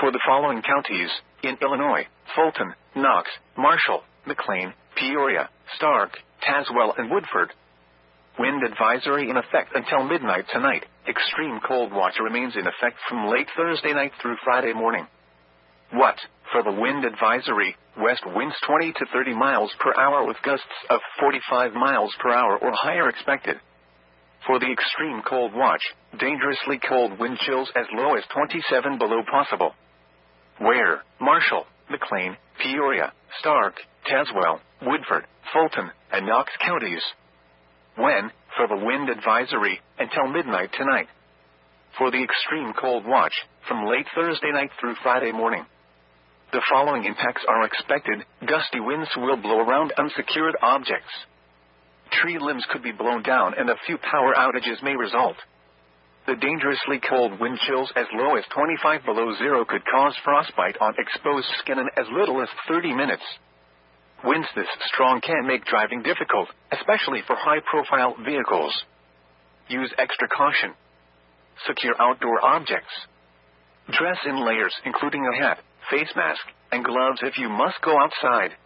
For the following counties, in Illinois: Fulton, Knox, Marshall, McLean, Peoria, Stark, Tazewell, and Woodford. Wind advisory in effect until midnight tonight. Extreme cold watch remains in effect from late Thursday night through Friday morning. What? For the wind advisory, west winds 20 to 30 miles per hour with gusts of 45 miles per hour or higher expected. For the extreme cold watch, dangerously cold wind chills as low as 27 below possible. Where? Marshall, McLean, Peoria, Stark, Tazewell, Woodford, Fulton, and Knox counties. When? For the wind advisory, until midnight tonight. For the extreme cold watch, from late Thursday night through Friday morning. The following impacts are expected. Gusty winds will blow around unsecured objects. Tree limbs could be blown down and a few power outages may result. The dangerously cold wind chills as low as 25 below zero could cause frostbite on exposed skin in as little as 30 minutes. Winds this strong can make driving difficult, especially for high-profile vehicles. Use extra caution. Secure outdoor objects. Dress in layers including a hat, face mask, and gloves if you must go outside.